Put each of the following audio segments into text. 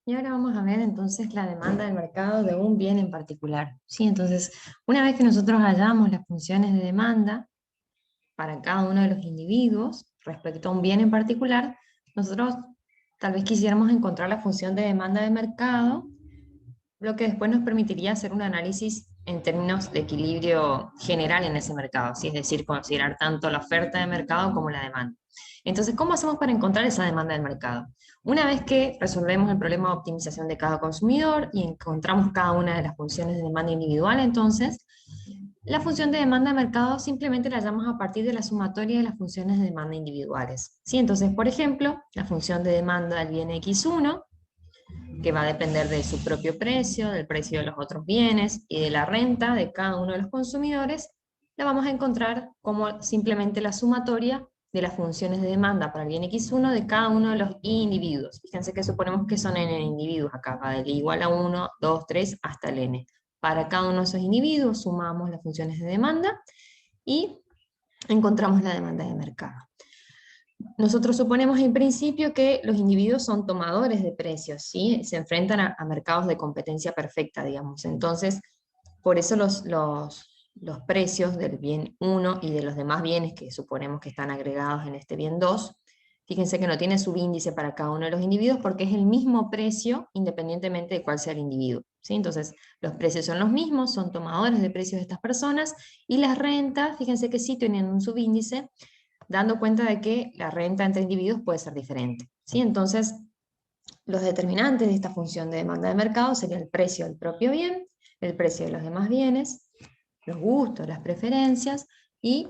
Y ahora vamos a ver entonces la demanda del mercado de un bien en particular. ¿Sí? Entonces, una vez que nosotros hallamos las funciones de demanda para cada uno de los individuos respecto a un bien en particular, nosotros tal vez quisiéramos encontrar la función de demanda de mercado, lo que después nos permitiría hacer un análisis en términos de equilibrio general en ese mercado, ¿sí? Es decir, considerar tanto la oferta de mercado como la demanda. Entonces, ¿cómo hacemos para encontrar esa demanda del mercado? Una vez que resolvemos el problema de optimización de cada consumidor y encontramos cada una de las funciones de demanda individual, entonces, la función de demanda de mercado simplemente la hallamos a partir de la sumatoria de las funciones de demanda individuales. ¿Sí? Entonces, por ejemplo, la función de demanda del bien X1, que va a depender de su propio precio, del precio de los otros bienes y de la renta de cada uno de los consumidores, la vamos a encontrar como simplemente la sumatoria de las funciones de demanda para el bien X1 de cada uno de los individuos. Fíjense que suponemos que son n individuos acá, va del igual a 1, 2, 3 hasta el n. Para cada uno de esos individuos sumamos las funciones de demanda y encontramos la demanda de mercado. Nosotros suponemos en principio que los individuos son tomadores de precios, ¿sí? Se enfrentan a mercados de competencia perfecta, digamos. Entonces, por eso los precios del bien 1 y de los demás bienes que suponemos que están agregados en este bien 2, fíjense que no tiene subíndice para cada uno de los individuos porque es el mismo precio independientemente de cuál sea el individuo, ¿sí? Entonces, los precios son los mismos, son tomadores de precios de estas personas, y las rentas, fíjense que sí tienen un subíndice, dando cuenta de que la renta entre individuos puede ser diferente, ¿sí? Entonces, los determinantes de esta función de demanda de mercado serían el precio del propio bien, el precio de los demás bienes, los gustos, las preferencias y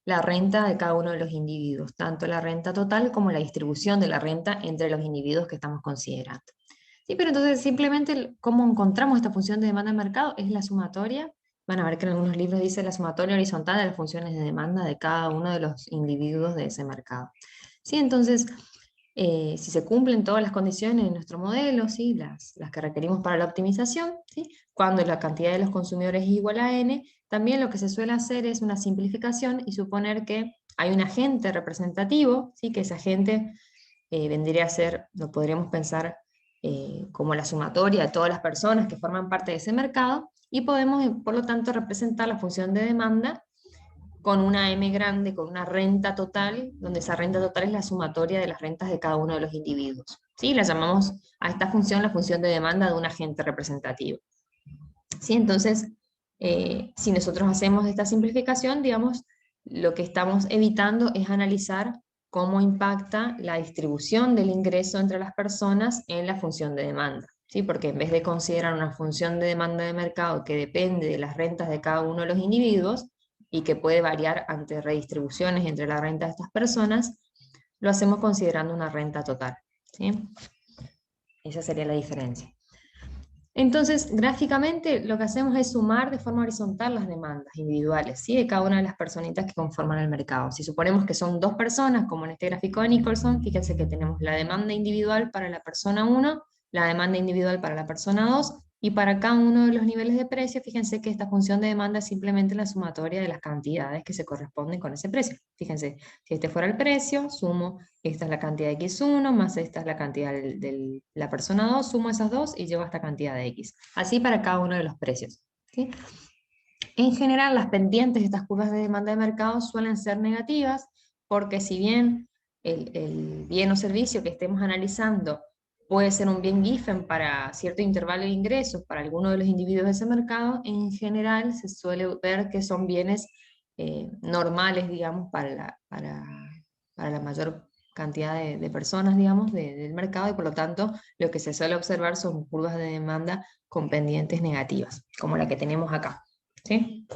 la renta de cada uno de los individuos, tanto la renta total como la distribución de la renta entre los individuos que estamos considerando. Sí, pero entonces simplemente cómo encontramos esta función de demanda de mercado es la sumatoria. Van a ver que en algunos libros dice la sumatoria horizontal de las funciones de demanda de cada uno de los individuos de ese mercado. Sí, entonces, si se cumplen todas las condiciones de nuestro modelo, ¿sí? Las que requerimos para la optimización, ¿sí? Cuando la cantidad de los consumidores es igual a n, también lo que se suele hacer es una simplificación y suponer que hay un agente representativo, ¿sí? Que ese agente vendría a ser, lo podríamos pensar como la sumatoria de todas las personas que forman parte de ese mercado, y podemos, por lo tanto, representar la función de demanda con una M grande, con una renta total, donde esa renta total es la sumatoria de las rentas de cada uno de los individuos. ¿Sí? La llamamos a esta función la función de demanda de un agente representativo. ¿Sí? Entonces, si nosotros hacemos esta simplificación, digamos, lo que estamos evitando es analizar cómo impacta la distribución del ingreso entre las personas en la función de demanda. ¿Sí? Porque en vez de considerar una función de demanda de mercado que depende de las rentas de cada uno de los individuos y que puede variar ante redistribuciones entre la renta de estas personas, lo hacemos considerando una renta total. ¿Sí? Esa sería la diferencia. Entonces, gráficamente lo que hacemos es sumar de forma horizontal las demandas individuales, ¿sí? De cada una de las personitas que conforman el mercado. Si suponemos que son dos personas, como en este gráfico de Nicholson, fíjense que tenemos la demanda individual para la persona 1, la demanda individual para la persona 2, y para cada uno de los niveles de precio, fíjense que esta función de demanda es simplemente la sumatoria de las cantidades que se corresponden con ese precio. Fíjense, si este fuera el precio, sumo, esta es la cantidad de X1, más esta es la cantidad de la persona 2, sumo esas dos y llego a esta cantidad de X. Así para cada uno de los precios, ¿sí? En general, las pendientes de estas curvas de demanda de mercado suelen ser negativas, porque si bien el bien o servicio que estemos analizando puede ser un bien Giffen para cierto intervalo de ingresos para alguno de los individuos de ese mercado, en general se suele ver que son bienes normales, digamos, para la mayor cantidad de personas, digamos, del mercado, y por lo tanto lo que se suele observar son curvas de demanda con pendientes negativas, como la que tenemos acá. ¿Sí?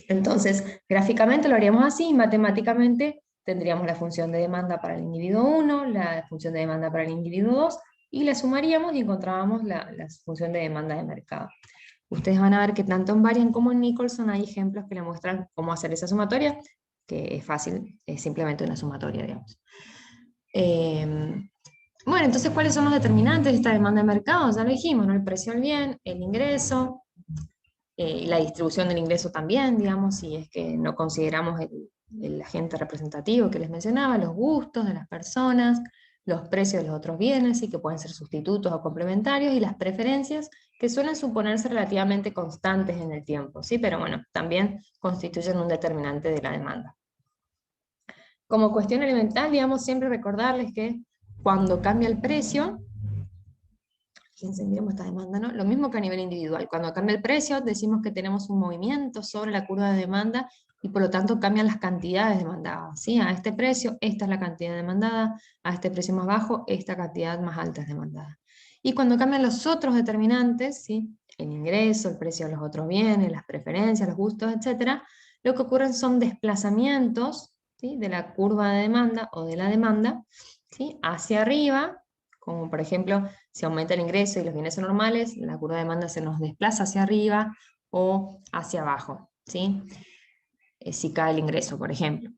Entonces, gráficamente lo haríamos así, y matemáticamente tendríamos la función de demanda para el individuo 1, la función de demanda para el individuo 2, y la sumaríamos y encontrábamos la función de demanda de mercado. Ustedes van a ver que tanto en Varian como en Nicholson hay ejemplos que le muestran cómo hacer esa sumatoria, que es fácil, es simplemente una sumatoria, digamos. Bueno, entonces, ¿cuáles son los determinantes de esta demanda de mercado? Ya lo dijimos, ¿no? El precio del bien, el ingreso, y la distribución del ingreso también, digamos, si es que no consideramos el agente representativo que les mencionaba, los gustos de las personas, los precios de los otros bienes, ¿sí? Que pueden ser sustitutos o complementarios, y las preferencias, que suelen suponerse relativamente constantes en el tiempo, ¿sí? Pero bueno, también constituyen un determinante de la demanda. Como cuestión elemental, digamos, siempre recordarles que cuando cambia el precio, fíjense, miremos esta demanda, ¿no? Lo mismo que a nivel individual. Cuando cambia el precio, decimos que tenemos un movimiento sobre la curva de demanda y por lo tanto cambian las cantidades demandadas, ¿sí? A este precio, esta es la cantidad demandada, a este precio más bajo, esta cantidad más alta es demandada. Y cuando cambian los otros determinantes, ¿sí? El ingreso, el precio de los otros bienes, las preferencias, los gustos, etcétera, lo que ocurren son desplazamientos, ¿sí? De la curva de demanda o de la demanda, ¿sí? Hacia arriba, como por ejemplo, si aumenta el ingreso y los bienes son normales, la curva de demanda se nos desplaza hacia arriba o hacia abajo, ¿sí? Si cae el ingreso, por ejemplo.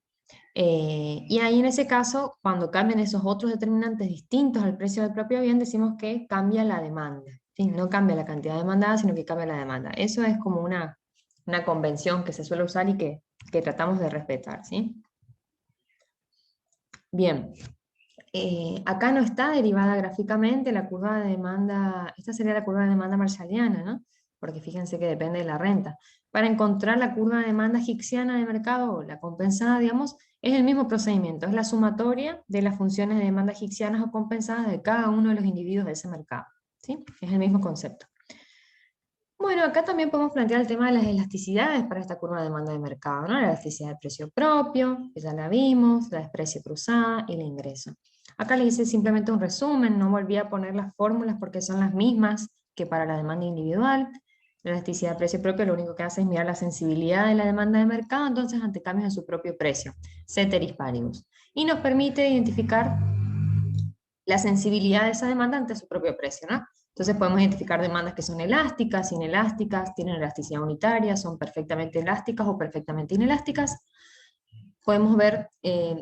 Y ahí en ese caso, cuando cambian esos otros determinantes distintos al precio del propio bien, decimos que cambia la demanda, ¿sí? No cambia la cantidad demandada, sino que cambia la demanda. Eso es como una convención que se suele usar y que tratamos de respetar, ¿sí? Bien, acá no está derivada gráficamente la curva de demanda, esta sería la curva de demanda marshalliana, ¿no? Porque fíjense que depende de la renta. Para encontrar la curva de demanda hicksiana de mercado, o la compensada, digamos, es el mismo procedimiento, es la sumatoria de las funciones de demanda hicksianas o compensadas de cada uno de los individuos de ese mercado, ¿sí? Es el mismo concepto. Bueno, acá también podemos plantear el tema de las elasticidades para esta curva de demanda de mercado, ¿no? La elasticidad del precio propio, que ya la vimos, la desprecio cruzada y el ingreso. Acá le hice simplemente un resumen, no volví a poner las fórmulas porque son las mismas que para la demanda individual. La elasticidad del precio propio lo único que hace es mirar la sensibilidad de la demanda de mercado, entonces ante cambios en su propio precio, ceteris paribus. Y nos permite identificar la sensibilidad de esa demanda ante su propio precio, ¿no? Entonces podemos identificar demandas que son elásticas, inelásticas, tienen elasticidad unitaria, son perfectamente elásticas o perfectamente inelásticas. Podemos ver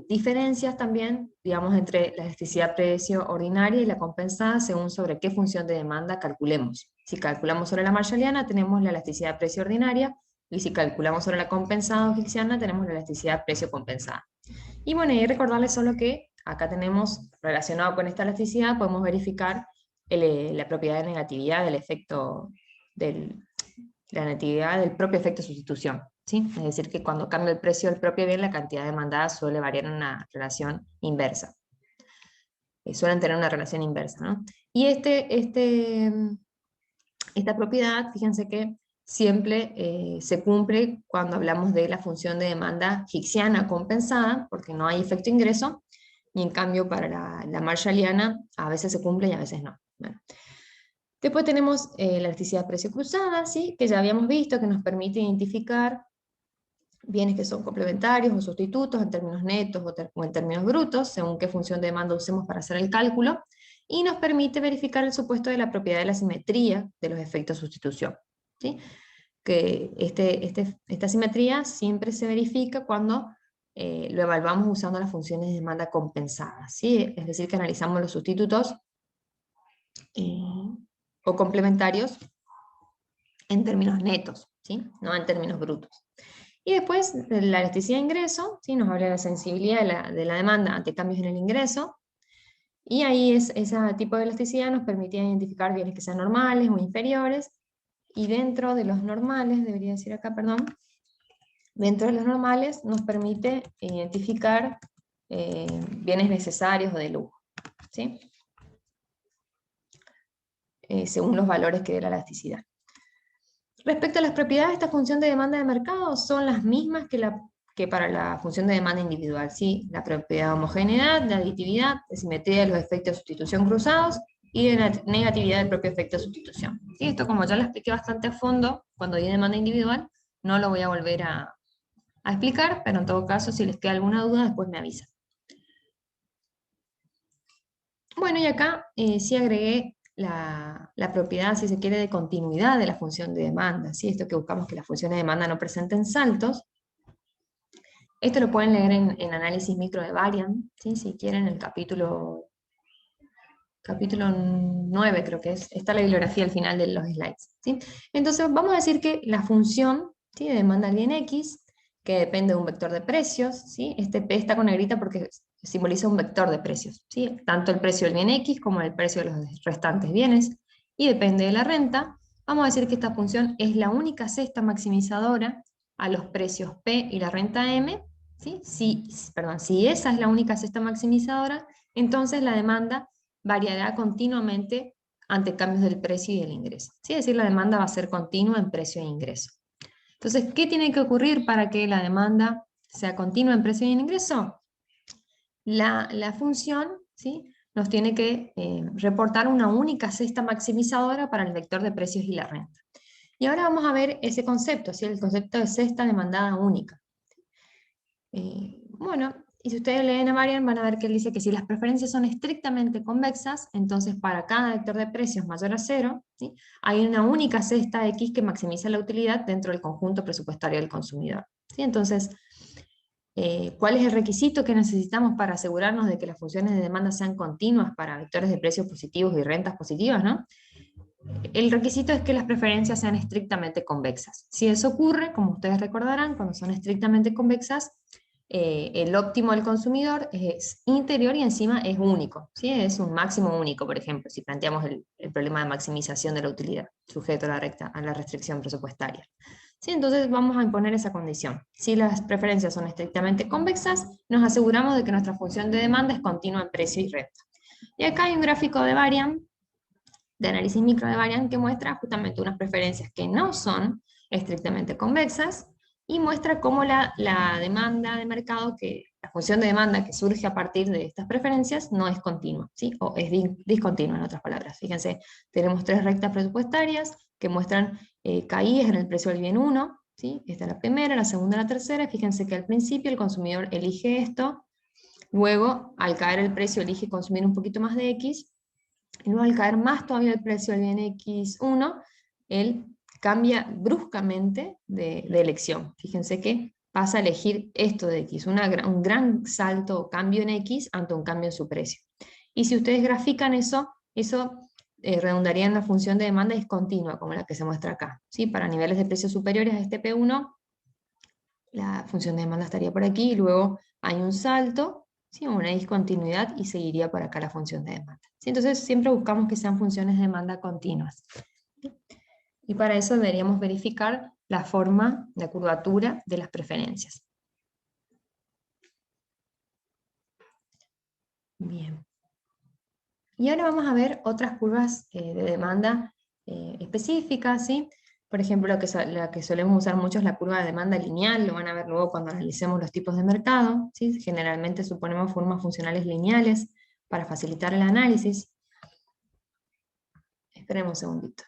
diferencias también, digamos, entre la elasticidad precio ordinaria y la compensada según sobre qué función de demanda calculemos. Si calculamos sobre la marshalliana, tenemos la elasticidad precio ordinaria, y si calculamos sobre la compensada o hicksiana, tenemos la elasticidad precio compensada. Y bueno, y recordarles solo que acá tenemos, relacionado con esta elasticidad, podemos verificar la propiedad de negatividad del efecto, la negatividad del propio efecto de sustitución, ¿sí? Es decir, que cuando cambia el precio del propio bien, la cantidad demandada suele variar en una relación inversa. Suelen tener una relación inversa, ¿no? Y esta propiedad, fíjense que siempre se cumple cuando hablamos de la función de demanda hicksiana compensada, porque no hay efecto ingreso, y en cambio para la marshalliana a veces se cumple y a veces no. Bueno. Después tenemos la elasticidad precio cruzada, ¿sí? Que ya habíamos visto, que nos permite identificar bienes que son complementarios o sustitutos en términos netos o en términos brutos, según qué función de demanda usemos para hacer el cálculo, y nos permite verificar el supuesto de la propiedad de la simetría de los efectos de sustitución, ¿sí? Que esta simetría siempre se verifica cuando lo evaluamos usando las funciones de demanda compensadas, ¿sí? Es decir, que analizamos los sustitutos o complementarios en términos netos, ¿sí? No en términos brutos. Y después la elasticidad de ingreso, ¿sí? Nos habla de la sensibilidad de la demanda ante cambios en el ingreso, y ahí ese tipo de elasticidad nos permitía identificar bienes que sean normales o inferiores, y dentro de los normales, debería decir acá, perdón, dentro de los normales nos permite identificar bienes necesarios o de lujo, ¿sí? Según los valores que dé la elasticidad. Respecto a las propiedades de esta función de demanda de mercado, son las mismas que para la función de demanda individual, ¿sí? La propiedad de homogeneidad, de aditividad, de simetría de los efectos de sustitución cruzados y de la negatividad del propio efecto de sustitución. ¿Sí? Esto, como ya lo expliqué bastante a fondo cuando di demanda individual, no lo voy a volver a explicar, pero en todo caso, si les queda alguna duda, después me avisan. Bueno, y acá sí agregué la propiedad, si se quiere, de continuidad de la función de demanda, ¿sí? Esto que buscamos, que las funciones de demanda no presenten saltos. Esto lo pueden leer en análisis micro de Variant, ¿sí? Si quieren, el capítulo 9 creo que es, está la bibliografía al final de los slides, ¿sí? Entonces vamos a decir que la función, ¿sí? De demanda al bien X, que depende de un vector de precios, ¿sí? Este P está con negrita porque simboliza un vector de precios, ¿sí? Tanto el precio del bien X como el precio de los restantes bienes, y depende de la renta. Vamos a decir que esta función es la única cesta maximizadora a los precios P y la renta M, ¿sí? Si esa es la única cesta maximizadora, entonces la demanda variará continuamente ante cambios del precio y del ingreso, ¿sí? Es decir, la demanda va a ser continua en precio e ingreso. Entonces, ¿qué tiene que ocurrir para que la demanda sea continua en precio y en ingreso? La función, ¿sí?, nos tiene que reportar una única cesta maximizadora para el vector de precios y la renta. Y ahora vamos a ver ese concepto, ¿sí?, el concepto de cesta demandada única. Bueno, y si ustedes leen a Varian van a ver que él dice que si las preferencias son estrictamente convexas, entonces para cada vector de precios mayor a 0, ¿sí?, hay una única cesta X que maximiza la utilidad dentro del conjunto presupuestario del consumidor, ¿sí? Entonces, ¿cuál es el requisito que necesitamos para asegurarnos de que las funciones de demanda sean continuas para vectores de precios positivos y rentas positivas, ¿no? El requisito es que las preferencias sean estrictamente convexas. Si eso ocurre, como ustedes recordarán, cuando son estrictamente convexas, el óptimo del consumidor es interior y encima es único, ¿sí? Es un máximo único, por ejemplo, si planteamos el problema de maximización de la utilidad, sujeto a la restricción presupuestaria. ¿Sí? Entonces vamos a imponer esa condición. Si las preferencias son estrictamente convexas, nos aseguramos de que nuestra función de demanda es continua en precio y renta. Y acá hay un gráfico de Varian, de análisis micro de Varian, que muestra justamente unas preferencias que no son estrictamente convexas, y muestra cómo la demanda de mercado, la función de demanda que surge a partir de estas preferencias no es continua, ¿sí? O es discontinua, en otras palabras. Fíjense, tenemos 3 rectas presupuestarias que muestran caídas en el precio del bien 1, ¿sí? Esta es la primera, la segunda, la tercera. Fíjense que al principio el consumidor elige esto, luego al caer el precio elige consumir un poquito más de X, y luego al caer más todavía el precio del bien X1, él cambia bruscamente de elección. Fíjense que pasa a elegir esto de X, un gran salto o cambio en X ante un cambio en su precio. Y si ustedes grafican eso redundaría en la función de demanda discontinua, como la que se muestra acá, ¿sí? Para niveles de precios superiores a este P1, la función de demanda estaría por aquí, y luego hay un salto, ¿sí?, una discontinuidad, y seguiría por acá la función de demanda. ¿Sí? Entonces siempre buscamos que sean funciones de demanda continuas. ¿Sí? Y para eso deberíamos verificar la forma, la curvatura de las preferencias. Bien. Y ahora vamos a ver otras curvas de demanda específicas, ¿sí? Por ejemplo, la que solemos usar mucho es la curva de demanda lineal, lo van a ver luego cuando analicemos los tipos de mercado, ¿sí? Generalmente suponemos formas funcionales lineales para facilitar el análisis. Esperemos un segundito.